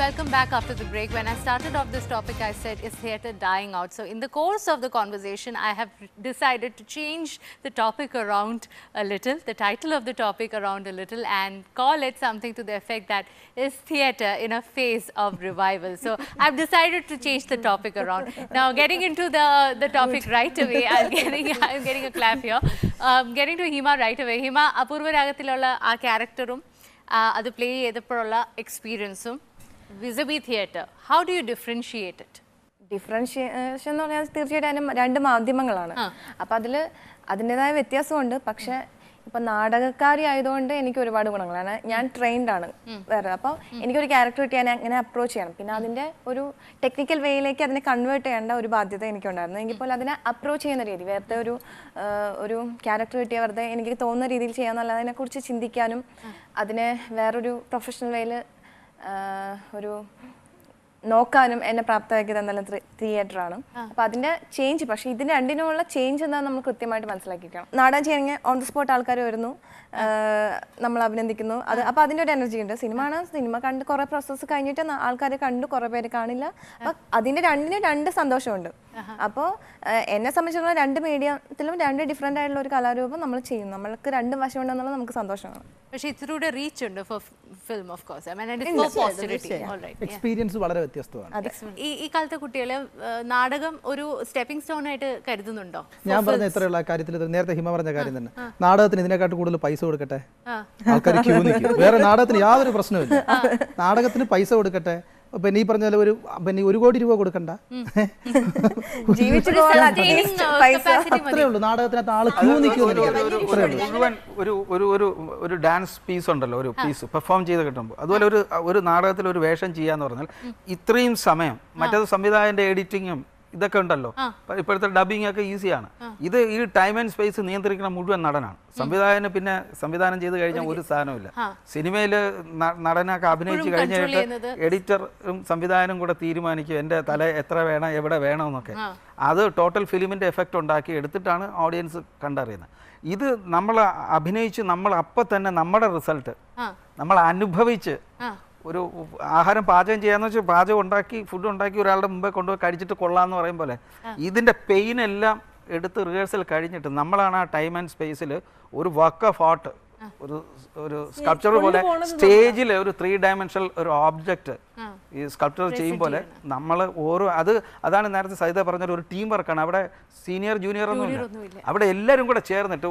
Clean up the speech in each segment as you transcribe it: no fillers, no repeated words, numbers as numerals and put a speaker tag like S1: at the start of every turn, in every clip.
S1: welcome back after the break. When I started off this topic, I said, is theatre dying out? So in the course of the conversation, I have decided to change the topic around a little, the title of the topic around a little, and call it something to the effect that is theatre in a phase of revival. So I've decided to change the topic around. Now, getting into the topic right away, I'm getting a clap here. Getting to Hima right away. Hima, Apurva Ragathilalla aa character അത് play ചെയ്തപ്പോഴുള്ള എക്സ്പീരിയൻസും വിസബി theatre, how do you differentiate it?
S2: Differentiation എന്ന് പറഞ്ഞാൽ തീർച്ചയായിട്ടും അതിന് രണ്ട് മാധ്യമങ്ങളാണ്. അപ്പം അതിൻ്റെതായ വ്യത്യാസമുണ്ട്. പക്ഷേ ഇപ്പം നാടകക്കാരി ആയതുകൊണ്ട് എനിക്ക് ഒരുപാട് ഗുണങ്ങളാണ്. ഞാൻ ട്രെയിൻഡ് ആണ് വേറെ. അപ്പോൾ എനിക്കൊരു ക്യാരക്ടർ കിട്ടിയാൽ എങ്ങനെ അപ്രോച്ച് ചെയ്യണം, പിന്നെ അതിൻ്റെ ഒരു ടെക്നിക്കൽ വേയിലേക്ക് അതിനെ കൺവേർട്ട് ചെയ്യേണ്ട ഒരു ബാധ്യത എനിക്കുണ്ടായിരുന്നു. എങ്കിൽ പോലും അതിനെ അപ്രോച്ച് ചെയ്യുന്ന രീതി, വെറുതെ ഒരു ക്യാരക്ടർ കിട്ടിയ വെറുതെ എനിക്ക് തോന്നുന്ന രീതിയിൽ ചെയ്യാമെന്നല്ല, അതിനെക്കുറിച്ച് ചിന്തിക്കാനും അതിനെ വേറൊരു പ്രൊഫഷണൽ വേയിൽ ഒരു നോക്കാനും എന്നെ പ്രാപ്തമാക്കിയത് എന്തായാലും തിയേറ്ററാണ്. അപ്പം അതിൻ്റെ ചേഞ്ച്, പക്ഷേ ഇതിന് രണ്ടിനുമുള്ള ചേഞ്ച് എന്താണെന്ന് നമ്മൾ കൃത്യമായിട്ട് മനസ്സിലാക്കിക്കണം. നാടകം ചെയ്യണമെങ്കിൽ ഓൺ ദി സ്പോട്ട് ആൾക്കാർ വരുന്നു, നമ്മൾ അഭിനന്ദിക്കുന്നു. അപ്പം അതിൻ്റെ ഒരു എനർജി ഉണ്ട്. സിനിമ കണ്ട് കുറേ പ്രോസസ്സ് കഴിഞ്ഞിട്ട് ആൾക്കാരെ കണ്ടു, കുറേ പേര് കാണില്ല. അപ്പം അതിൻ്റെ രണ്ട് സന്തോഷമുണ്ട്. അപ്പോൾ എന്നെ സംബന്ധിച്ചിടത്തോളം രണ്ട് മീഡിയത്തിലും രണ്ട് ഡിഫറെൻ്റ് ആയിട്ടുള്ള ഒരു കലാരൂപം നമ്മൾ ചെയ്യും. നമ്മൾക്ക് രണ്ട് വശം ഉണ്ടെന്നുള്ളത് നമുക്ക് സന്തോഷമാണ്.
S1: പക്ഷേ ഇതിലൂടെ റീച്ച് ഉണ്ട് for film, of course. I mean it is for positivity. Alright,
S3: experience വളരെ വ്യത്യസ്തമാണ്.
S1: ഈ കാലത്തെ കുട്ടികളെ നാടകം ഒരു സ്റ്റെപ്പിംഗ് സ്റ്റോൺ ആയിട്ട് കരുതുന്നുണ്ടോ?
S3: ഞാൻ പറഞ്ഞ ഇത്രയുള്ള കാര്യത്തിൽ നേരത്തെ ഹിമ പറഞ്ഞ കാര്യം തന്നെ, നാടകത്തിന് ഇതിനെക്കാട്ടും കൂടുതൽ പൈസ കൊടുക്കട്ടെ, ആൾക്കാർ ക്യൂ നിൽക്കും. വേറെ നാടകത്തിന് യാതൊരു പ്രശ്നമില്ല. നാടകത്തിന് പൈസ കൊടുക്കട്ടെ. പിന്നെ ഈ പറഞ്ഞ പോലെ ഒരു കോടി രൂപ കൊടുക്കണ്ട, അത്രേ ഉള്ളൂ. നാടകത്തിനകത്ത് ആള് ക്യൂ നിൽക്കും.
S4: ഒരു ഡാൻസ് പീസ് ഉണ്ടല്ലോ, ഒരു പീസ് പെർഫോം ചെയ്ത് കിട്ടുമ്പോൾ, അതുപോലെ ഒരു നാടകത്തിൽ ഒരു വേഷം ചെയ്യാന്ന് പറഞ്ഞാൽ ഇത്രയും സമയം, മറ്റേത് സംവിധായകന്റെ എഡിറ്റിങ്ങും ഇതൊക്കെ ഉണ്ടല്ലോ. ഇപ്പോഴത്തെ ഡബിങ് ഒക്കെ ഈസിയാണ്. ഇത് ഈ ടൈം ആൻഡ് സ്പേസ് നിയന്ത്രിക്കുന്ന മുഴുവൻ നടനാണ്. സംവിധായകന് പിന്നെ സംവിധാനം ചെയ്ത് കഴിഞ്ഞാൽ ഒരു സാധനമില്ല. സിനിമയിൽ നടനൊക്കെ അഭിനയിച്ച് കഴിഞ്ഞിട്ട് എഡിറ്ററും സംവിധായകനും കൂടെ തീരുമാനിക്കും എൻ്റെ തല എത്ര വേണം, എവിടെ വേണമെന്നൊക്കെ. അത് ടോട്ടൽ ഫിലിമിൻ്റെ എഫക്റ്റ് ഉണ്ടാക്കി എടുത്തിട്ടാണ് ഓഡിയൻസ് കണ്ടറിയുന്നത്. ഇത് നമ്മൾ അഭിനയിച്ച് നമ്മൾ അപ്പം തന്നെ നമ്മുടെ റിസൾട്ട് നമ്മൾ അനുഭവിച്ച്, ഒരു ആഹാരം പാചകം ചെയ്യാന്ന് വെച്ചാൽ പാചകം ഉണ്ടാക്കി ഫുഡ് ഉണ്ടാക്കി ഒരാളുടെ മുമ്പേ കൊണ്ടുപോയി കഴിച്ചിട്ട് കൊള്ളാമെന്ന് പറയും പോലെ ഇതിൻ്റെ പെയിനെല്ലാം എടുത്ത് റിഹേഴ്സൽ കഴിഞ്ഞിട്ട് നമ്മളാണ് ആ ടൈം ആൻഡ് സ്പേസിൽ ഒരു വർക്ക് ഓഫ് ആർട്ട്, ഒരു സ്കൾപ്ചർ പോലെ സ്റ്റേജിൽ ഒരു 3 ഡയമെൻഷണൽ ഒരു ഓബ്ജക്റ്റ് ഈ സ്കൾപ്ചർ ചെയ്യും പോലെ നമ്മൾ ഓരോ അതാണ് നേരത്തെ സൈത പറഞ്ഞ ഒരു ടീം വർക്കാണ്. അവിടെ സീനിയർ ജൂനിയർ ഒന്നുമില്ല, അവിടെ എല്ലാവരും കൂടെ ചേർന്നിട്ട്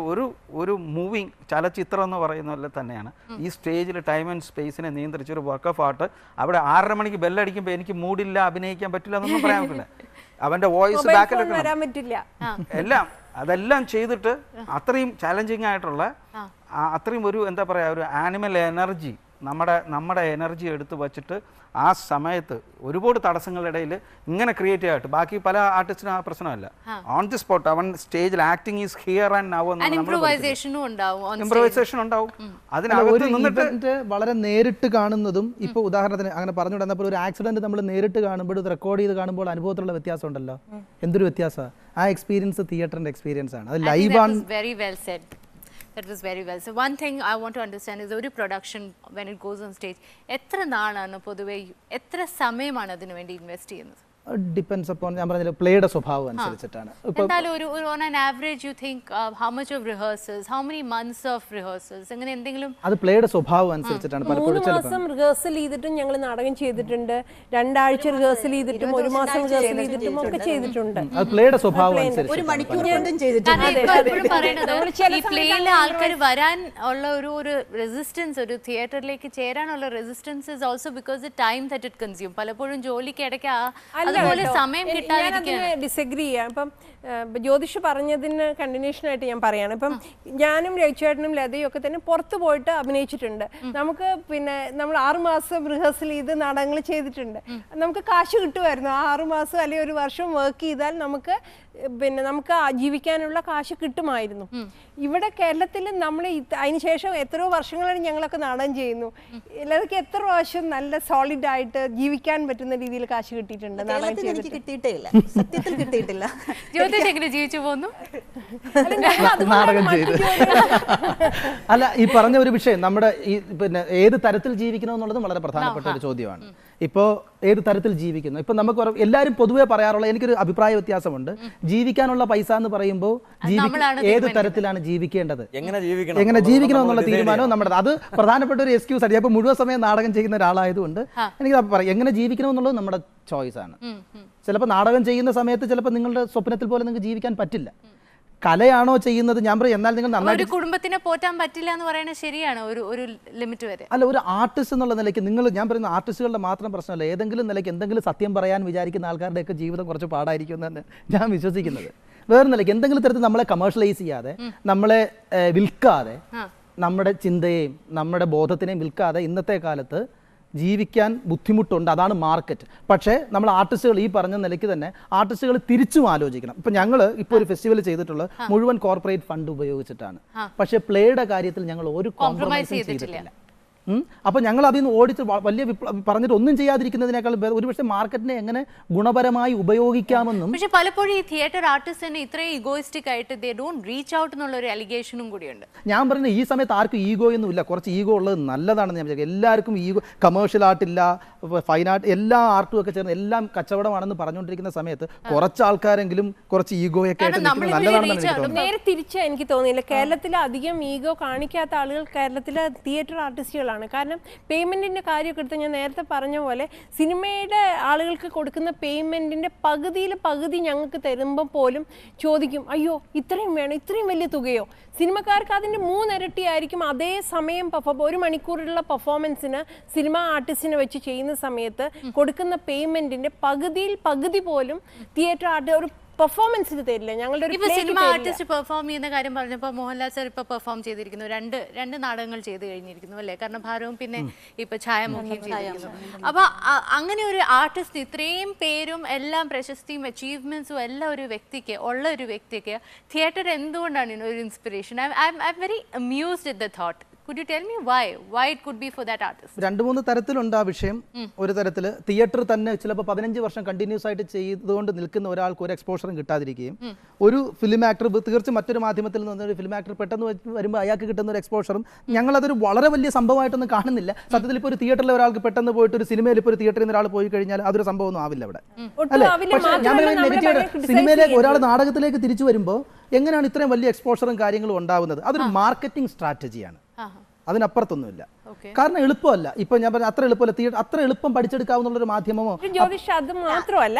S4: ഒരു മൂവിങ് ചലച്ചിത്രം എന്ന് പറയുന്ന പോലെ തന്നെയാണ് ഈ സ്റ്റേജിൽ ടൈം ആൻഡ് സ്പേസിനെ നിയന്ത്രിച്ച ഒരു വർക്ക് ഓഫ് ആർട്ട്. അവിടെ 6:30 മണിക്ക് ബെല്ലടിക്കുമ്പോൾ എനിക്ക് മൂഡില്ല, അഭിനയിക്കാൻ പറ്റില്ല എന്നൊന്നും പറയാൻ പറ്റില്ല. അവന്റെ വോയിസ് ബാക്കിലെടുക്കണം, എല്ലാം അതെല്ലാം ചെയ്തിട്ട് അത്രയും ചാലഞ്ചിങ് ആയിട്ടുള്ള അത്രയും ഒരു എന്താ പറയുക, ഒരു ആനിമൽ എനർജി, നമ്മുടെ എനർജി എടുത്ത് വച്ചിട്ട് ആ സമയത്ത് ഒരുപാട് തടസ്സങ്ങളുടെ ഇടയിൽ ഇങ്ങനെ ക്രിയേറ്റീവ് ആയിട്ട്, ബാക്കി പല ആർട്ടിസ്റ്റിനും ആ പ്രശ്നമല്ല. ഓൺ ദി സ്പോട്ട് അവൻ സ്റ്റേജിൽ acting is here and now, improvisation ഉണ്ടാവും. അതിനകത്ത് നിന്നിട്ട്
S3: വളരെ നേരിട്ട് കാണുന്നതും, ഇപ്പൊ ഉദാഹരണത്തിന് അങ്ങനെ പറഞ്ഞു തന്നപ്പോൾ ഒരു ആക്സിഡന്റ് നമ്മൾ നേരിട്ട് കാണുമ്പോൾ റെക്കോർഡ് ചെയ്ത് കാണുമ്പോൾ അനുഭവത്തിലുള്ള വ്യത്യാസം ഉണ്ടല്ലോ. എന്തൊരു വ്യത്യാസമാണ് ആ എക്സ്പീരിയൻസ്. തിയേറ്ററിന്റെ എക്സ്പീരിയൻസ് ആണ് അത്. ലൈവ് ആണ്.
S1: Very well said. That was very well. So one thing I want to understand is ഒരു production when it goes on stage എത്ര നാളാണ് പൊതുവേ, എത്ര സമയമാണ് അതിനു വേണ്ടി ഇൻവെസ്റ്റ് ചെയ്യുന്നത്?
S3: ഡിപ്പെൻഡ്സ് അപ്പോൺ, ഞാൻ പറഞ്ഞ പ്ലേയുടെ സ്വഭാവം അനുസരിച്ചിട്ടാണ്.
S1: എന്തായാലും ഒരു on an average you think how much of rehearsals, how many months of rehearsals, അങ്ങനെ എന്തെങ്കിലും?
S3: അത് പ്ലേയുടെ സ്വഭാവം അനുസരിച്ചിട്ടാണ്.
S5: 3 മാസം റിഹേഴ്സൽ ചെയ്തിട്ടും ഞങ്ങൾ നാടകം ചെയ്തിട്ടുണ്ട്, 2 ആഴ്ച റിഹേഴ്സൽ ചെയ്തിട്ടും 1 മാസം റിഹേഴ്സൽ ചെയ്തിട്ടും ഒക്കെ ചെയ്തിട്ടുണ്ട്.
S3: അത് പ്ലേയുടെ സ്വഭാവം അനുസരിച്ച്.
S5: ഒരു മണിക്കൂർ കൊണ്ടും ചെയ്തിട്ടുണ്ട്.
S1: ഈ പ്ലേയിലെ ആൾക്കാർ വരാൻ ഉള്ള ഒരു റെസിസ്റ്റൻസ്, ഒരു തിയേറ്ററിലേക്ക് ചേരാനുള്ള resistance is also because the time that it consume. പലപ്പോഴും ജോലിക്ക് ഇടയ്ക്ക്
S5: ഡിസഗ്രി ചെയ്യാം. ഇപ്പം ജ്യോതിഷ് പറഞ്ഞതിന് കണ്ടിന്യൂഷൻ ആയിട്ട് ഞാൻ പറയാണ്. ഇപ്പം ഞാനും രവിചേട്ടനും ലതയും ഒക്കെ തന്നെ പുറത്ത് പോയിട്ട് അഭിനയിച്ചിട്ടുണ്ട്. നമുക്ക് പിന്നെ നമ്മൾ 6 മാസം റിഹേഴ്സൽ ചെയ്ത് നാടകങ്ങൾ ചെയ്തിട്ടുണ്ട്. നമുക്ക് കാശ് കിട്ടുമായിരുന്നു. 6 മാസം അല്ലെങ്കിൽ 1 വർഷം വർക്ക് ചെയ്താൽ നമുക്ക് ജീവിക്കാനുള്ള കാശ് കിട്ടുമായിരുന്നു. ഇവിടെ കേരളത്തിൽ നമ്മൾ അതിനുശേഷം എത്രയോ വർഷങ്ങളാണ് ഞങ്ങളൊക്കെ നാടകം ചെയ്യുന്നു. എല്ലാവർക്കും എത്ര പ്രാവശ്യം നല്ല സോളിഡ് ആയിട്ട് ജീവിക്കാൻ പറ്റുന്ന രീതിയിൽ കാശ് കിട്ടിയിട്ടുണ്ട്.
S2: കിട്ടിയിട്ടില്ല, സത്യത്തിൽ കിട്ടിയിട്ടില്ല.
S1: ജീവിച്ചു പോകുന്നു.
S3: അല്ല, ഈ പറഞ്ഞ ഒരു വിഷയം നമ്മുടെ ഈ പിന്നെ ഏത് തരത്തിൽ ജീവിക്കണം എന്നുള്ളതും വളരെ പ്രധാനപ്പെട്ട ഒരു ചോദ്യമാണ്. ഇപ്പോൾ ഏത് തരത്തിൽ ജീവിക്കുന്നു. ഇപ്പം നമുക്ക് എല്ലാവരും പൊതുവേ പറയാറുള്ള എനിക്കൊരു അഭിപ്രായ വ്യത്യാസമുണ്ട്. ജീവിക്കാനുള്ള പൈസ എന്ന് പറയുമ്പോൾ ഏത് തരത്തിലാണ് ജീവിക്കേണ്ടത്, എങ്ങനെ ജീവിക്കണം എന്നുള്ള തീരുമാനവും നമ്മുടെ അത് പ്രധാനപ്പെട്ട ഒരു എക്സ്ക്യൂസ് ആണ്. ഇപ്പോൾ മുഴുവൻ സമയം നാടകം ചെയ്യുന്ന ഒരാളായതുകൊണ്ട് എനിക്ക് പറയാം എങ്ങനെ ജീവിക്കണം എന്നുള്ളത് നമ്മുടെ ചോയ്സ് ആണ്. ചിലപ്പോൾ നാടകം ചെയ്യുന്ന സമയത്ത് ചിലപ്പോൾ നിങ്ങളുടെ സ്വപ്നത്തിൽ പോലെ നിങ്ങൾക്ക് ജീവിക്കാൻ പറ്റില്ല. കലയാണോ ചെയ്യുന്നത് ഞാൻ പറയും എന്നാൽ നിങ്ങൾ
S1: ഒരു കുടുംബത്തിനെ പോറ്റാൻ പറ്റില്ല എന്ന് പറയുന്നത് ശരിയാണ് ഒരു ലിമിറ്റ് വരെ.
S3: അല്ല, ഒരു ആർട്ടിസ്റ്റ് എന്നുള്ള നിലയ്ക്ക് നിങ്ങൾ ഞാൻ പറയുന്ന ആർട്ടിസ്റ്റുകളുടെ മാത്രം പ്രശ്നമല്ല, ഏതെങ്കിലും നിലയ്ക്ക് എന്തെങ്കിലും സത്യം പറയാൻ വിചാരിക്കുന്ന ആൾക്കാരുടെയൊക്കെ ജീവിതം കുറച്ച് പാടായിരിക്കും എന്നാണ് ഞാൻ വിശ്വസിക്കുന്നത്. വേറെ നിലയ്ക്ക് എന്തെങ്കിലും തരത്തിൽ നമ്മളെ കമേഴ്ഷ്യലൈസ് ചെയ്യാതെ, നമ്മളെ വിൽക്കാതെ, നമ്മുടെ ചിന്തയെയും നമ്മുടെ ബോധത്തിനെയും വിൽക്കാതെ ഇന്നത്തെ കാലത്ത് ജീവിക്കാൻ ബുദ്ധിമുട്ടുണ്ട്. അതാണ് മാർക്കറ്റ്. പക്ഷേ നമ്മൾ ആർട്ടിസ്റ്റുകൾ ഈ പറഞ്ഞ നിലയ്ക്ക് തന്നെ ആർട്ടിസ്റ്റുകൾ തിരിച്ചും ആലോചിക്കണം. ഇപ്പം ഞങ്ങൾ ഇപ്പോൾ ഒരു ഫെസ്റ്റിവൽ ചെയ്തിട്ടുള്ളത് മുഴുവൻ കോർപ്പറേറ്റ് ഫണ്ട് ഉപയോഗിച്ചിട്ടാണ്. പക്ഷേ പ്ലേയുടെ കാര്യത്തിൽ ഞങ്ങൾ ഒരു കോംപ്രമൈസും ചെയ്തിട്ടില്ല. അപ്പോൾ ഞങ്ങൾ അതിൽ നിന്ന് ഓടിച്ച് വലിയ പറഞ്ഞിട്ട് ഒന്നും ചെയ്യാതിരിക്കുന്നതിനേക്കാൾ ഒരുപക്ഷെ മാർക്കറ്റിനെ എങ്ങനെ ഗുണപരമായി ഉപയോഗിക്കാമെന്നും.
S1: പക്ഷേ പലപ്പോഴും ഈ തിയേറ്റർ ആർട്ടിസ്റ്റിന് ഇത്രയും ഈഗോയിസ്റ്റിക് ആയിട്ട് ദേ ഡോണ്ട് റീച്ച് ഔട്ട് എന്നുള്ള ഒരു അലിഗേഷനും കൂടിയുണ്ട്.
S3: ഞാൻ പറയുന്നത് ഈ സമയത്ത് ആർക്കും ഈഗോ ഒന്നും ഇല്ല. കുറച്ച് ഈഗോ ഉള്ളത് നല്ലതാണെന്ന് ഞാൻ വിചാരിക്കും. എല്ലാവർക്കും ഈഗോ, കമേഴ്ഷ്യൽ ആർട്ടില്ല, ഫൈൻ ആർട്ട്, എല്ലാ ആർട്ടും ഒക്കെ ചേർന്ന് എല്ലാം കച്ചവടമാണെന്ന് പറഞ്ഞുകൊണ്ടിരിക്കുന്ന സമയത്ത് കുറച്ച് ആൾക്കാരെങ്കിലും കുറച്ച് ഈഗോയൊക്കെ ആയിട്ട് നിൽക്കുന്നത് നല്ലതാണെന്ന് എനിക്ക് തോന്നുന്നു.
S5: നേരെ തിരിച്ച് എനിക്ക് തോന്നിയില്ല. കേരളത്തിൽ അധികം ഈഗോ കാണിക്കാത്ത ആളുകൾ കേരളത്തിലെ തിയേറ്റർ ആർട്ടിസ്റ്റുകളാണ്. കാരണം പേയ്മെന്റിന്റെ കാര്യമൊക്കെ എടുത്ത് ഞാൻ നേരത്തെ പറഞ്ഞ പോലെ സിനിമയുടെ ആളുകൾക്ക് കൊടുക്കുന്ന പേയ്മെന്റിന്റെ പകുതി ഞങ്ങൾക്ക് തരുമ്പോൾ പോലും ചോദിക്കും, അയ്യോ ഇത്രയും വേണം, ഇത്രയും വലിയ തുകയോ? സിനിമക്കാർക്ക് അതിൻ്റെ 3 ഇരട്ടിയായിരിക്കും. അതേ സമയം ഒരു മണിക്കൂറുള്ള പെർഫോമൻസിന് സിനിമ ആർട്ടിസ്റ്റിനെ വെച്ച് ചെയ്യുന്ന സമയത്ത് കൊടുക്കുന്ന പേയ്മെന്റിന്റെ പകുതി പോലും തിയേറ്റർ ആർട്ട് ഒരു പെർഫോമൻസിന് തരില്ല. ഞങ്ങളുടെ ഒരു
S1: സിനിമ ആർട്ടിസ്റ്റ് പെർഫോം ചെയ്യുന്ന കാര്യം പറഞ്ഞപ്പോൾ മോഹൻലാൽ സാർ ഇപ്പൊ പെർഫോം ചെയ്തിരിക്കുന്നു, രണ്ട് നാടകങ്ങൾ ചെയ്ത് കഴിഞ്ഞിരിക്കുന്നു അല്ലേ? കർണഭാരവും പിന്നെ ഇപ്പൊ ഛായാമുഖിയും ചെയ്തിരിക്കുന്നു. അപ്പൊ അങ്ങനെ ഒരു ആർട്ടിസ്റ്റ് ഇത്രയും പേരും എല്ലാം പ്രശസ്തിയും അച്ചീവ്മെന്റ്സും എല്ലാം ഒരു വ്യക്തിക്ക് തിയേറ്റർ എന്തുകൊണ്ടാണ് ഒരു inspiration? I am very അമ്യൂസ്ഡ് at the thought. Could you tell me why it could be for that artist? 2-3
S3: തരത്തിലുണ്ട് ആ വിഷയം. ഒരു തരത്തിൽ തിയേറ്റർ തന്നെ ചിലപ്പോൾ 15 വർഷം കണ്ടിന്യൂസ് ആയിട്ട് ചെയ്തുകൊണ്ട് നിൽക്കുന്ന ഒരാൾക്ക് ഒരു എക്സ്പോഷറും കിട്ടാതിരിക്കുകയും, ഒരു ഫിലിം ആക്ടർ തീർച്ചയായും മറ്റൊരു മാധ്യമത്തിൽ നിന്ന് ഒരു ഫിലിം ആക്ടർ പെട്ടെന്ന് വരുമ്പോൾ അയാൾക്ക് കിട്ടുന്ന ഒരു എക്സ്പോഷറും ഞങ്ങളതൊരു വളരെ വലിയ സംഭവമായിട്ടൊന്നും കാണുന്നില്ല. സത്യത്തിൽ ഇപ്പോൾ ഒരു തിയേറ്ററിൽ ഒരാൾക്ക് പെട്ടെന്ന് പോയിട്ട് ഒരു സിനിമയിൽ ഇപ്പോൾ ഒരു തിയേറ്ററിൽ നിന്ന് ഒരാൾ പോയി കഴിഞ്ഞാൽ അതൊരു സംഭവമൊന്നും ആവില്ല അവിടെ. അല്ലേ? പക്ഷേ ഞാൻ സിനിമയിലേക്ക് ഒരാൾ നാടകത്തിലേക്ക് തിരിച്ചു വരുമ്പോൾ എങ്ങനെയാണ് ഇത്രയും വലിയ എക്സ്പോഷറും കാര്യങ്ങളും ഉണ്ടാവുന്നത്? അതൊരു മാർക്കറ്റിംഗ് സ്ട്രാറ്റജിയാണ്, അതിനപ്പുറത്തൊന്നുമില്ല. കാരണം എളുപ്പമല്ല. ഇപ്പൊ ഞാൻ പറഞ്ഞ അത്ര എളുപ്പമല്ല, അത്ര എളുപ്പം പഠിച്ചെടുക്കാവുന്ന ഒരു മാധ്യമമോ
S5: അത് മാത്രമല്ല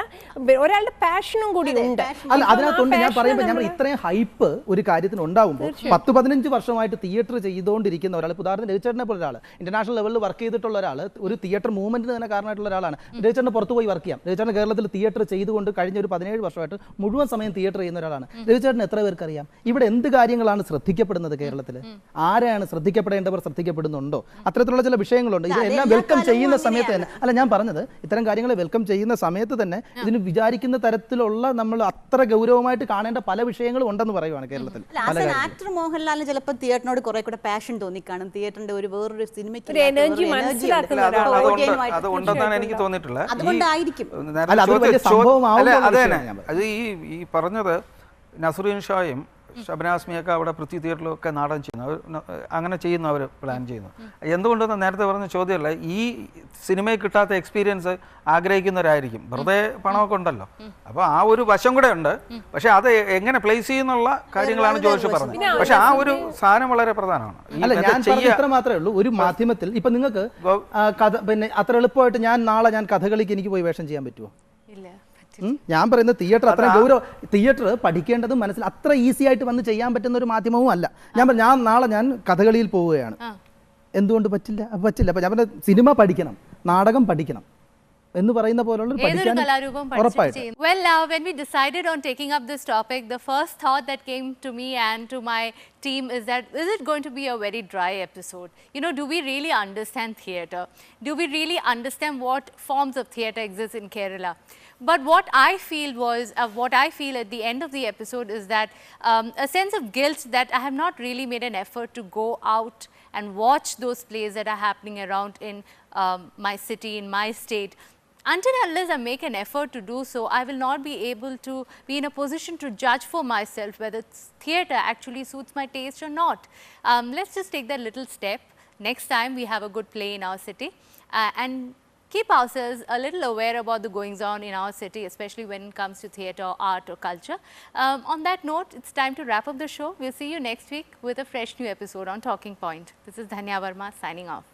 S5: ഒരാളുടെ പാഷനും കൂടി ഉണ്ട്.
S3: അല്ല, അതിനകത്തുണ്ട്. ഞാൻ പറയുമ്പോൾ ഇത്രയും ഹൈപ്പ് ഒരു കാര്യത്തിന് ഉണ്ടാവുമ്പോൾ 10-15 വർഷമായിട്ട് തിയേറ്റർ ചെയ്തുകൊണ്ടിരിക്കുന്ന ഒരാൾ, ഉദാഹരണത്തിന് രവിചേട്ടനെ പോലെ ഒരാൾ, ഇന്റർനാഷണൽ ലെവലിൽ വർക്ക് ചെയ്തിട്ടുള്ള ഒരാൾ, ഒരു തിയേറ്റർ മൂവ്മെന്റിന് തന്നെ കാരണമായിട്ടുള്ള ഒരാളാണ്. രവിചേട്ടന് പുറത്ത് പോയി വർക്ക് ചെയ്യാം. രവിചേട്ടൻ കേരളത്തിൽ തിയേറ്റർ ചെയ്തുകൊണ്ട് കഴിഞ്ഞ ഒരു 17 വർഷമായിട്ട് മുഴുവൻ സമയം തിയേറ്റർ ചെയ്യുന്ന ഒരാളാണ്. രവിചേട്ടൻ എത്ര പേർക്ക് അറിയാം ഇവിടെ എന്ത് കാര്യങ്ങളാണ് ശ്രദ്ധിക്കപ്പെടുന്നത്? കേരളത്തിൽ ആരെയാണ് ശ്രദ്ധിക്കപ്പെടേണ്ടവർ ശ്രദ്ധിക്കപ്പെടുന്നുണ്ടോ? അത്തരത്തിലുള്ള ചില വിഷയങ്ങളുണ്ട്. ഇതെല്ലാം വെൽക്കം ചെയ്യുന്ന സമയത്ത് തന്നെ, അല്ല ഞാൻ പറഞ്ഞത്, ഇത്തരം കാര്യങ്ങളെ വെൽക്കം ചെയ്യുന്ന സമയത്ത് തന്നെ ഇതിന് വിചാരിക്കുന്ന തരത്തിലുള്ള നമ്മൾ അത്ര ഗൗരവമായിട്ട് കാണേണ്ട പല വിഷയങ്ങളും ഉണ്ടെന്ന് പറയുവാണ് കേരളത്തിൽ.
S6: ആക്ടർ മോഹൻലാലിന് ചിലപ്പോൾ തിയേറ്ററിനോട് കുറെ കൂടെ പാഷൻ തോന്നിക്കാണും. തിയേറ്ററിന്റെ വേറൊരു സിനിമയ്ക്ക്
S4: അതുകൊണ്ടെന്നാണ് എനിക്ക് തോന്നിയിട്ടുള്ളത്.
S6: അതുകൊണ്ടായിരിക്കും
S4: അത് ഈ പറഞ്ഞത് നസറുദ്ദീൻ ഷായും ഷബനാസ്മിയൊക്കെ അവിടെ പൃഥ്വി തിയേറ്ററിലൊക്കെ നാടകം ചെയ്യുന്നു, അങ്ങനെ ചെയ്യുന്നു, അവർ പ്ലാൻ ചെയ്യുന്നു. എന്തുകൊണ്ടെന്ന് നേരത്തെ പറഞ്ഞ ചോദ്യമല്ല, ഈ സിനിമയിൽ കിട്ടാത്ത എക്സ്പീരിയൻസ് ആഗ്രഹിക്കുന്നവരായിരിക്കും. വെറുതെ പണമൊക്കെ ഉണ്ടല്ലോ, അപ്പോൾ ആ ഒരു വശം കൂടെ ഉണ്ട്. പക്ഷെ അത് എങ്ങനെ പ്ലേസ് ചെയ്യുന്നുള്ള കാര്യങ്ങളാണ് ജോഷി പറഞ്ഞത്. പക്ഷെ ആ ഒരു സാധനം വളരെ പ്രധാനമാണ്.
S3: അല്ല, ഞാൻ ഇത്ര മാത്രമേ ഉള്ളൂ. ഒരു മാധ്യമത്തിൽ ഇപ്പൊ നിങ്ങൾക്ക് പിന്നെ അത്ര എളുപ്പമായിട്ട് ഞാൻ കഥകളിക്ക് എനിക്ക് പോയി വേഷം ചെയ്യാൻ പറ്റുമോ? ഞാൻ പറയുന്നത് തിയേറ്റർ അത്ര തിയേറ്റർ പഠിക്കേണ്ടതും മനസ്സിൽ അത്ര ഈസി ആയിട്ട് വന്ന് ചെയ്യാൻ പറ്റുന്ന ഒരു മാധ്യമവും അല്ല. നാളെ ഞാൻ കഥകളിയിൽ പോവുകയാണ്, എന്തുകൊണ്ട് പറ്റില്ല? അപ്പൊ ഞാൻ പറഞ്ഞ സിനിമ പഠിക്കണം, നാടകം പഠിക്കണം എന്ന് പറയുന്ന പോലുള്ള
S1: ഉറപ്പായിട്ടും. Well, when we decided on taking up this topic, the first thought that came to me and to my team is that, is it going to be a very dry episode? Do we really understand theatre? Do we really understand what forms of theatre exist in Kerala? But what I feel at the end of the episode is that a sense of guilt that I have not really made an effort to go out and watch those plays that are happening around in my city, in my state. Until unless I make an effort to do so, I will not be able to be in a position to judge for myself whether theatre actually suits my taste or not. Let's just take that little step. Next time we have a good play in our city and keep ourselves a little aware about the goings on in our city, especially when it comes to theatre, art or culture. On that note, it's time to wrap up the show. We'll see you next week with a fresh new episode on Talking Point. This is Dhanya Verma signing off.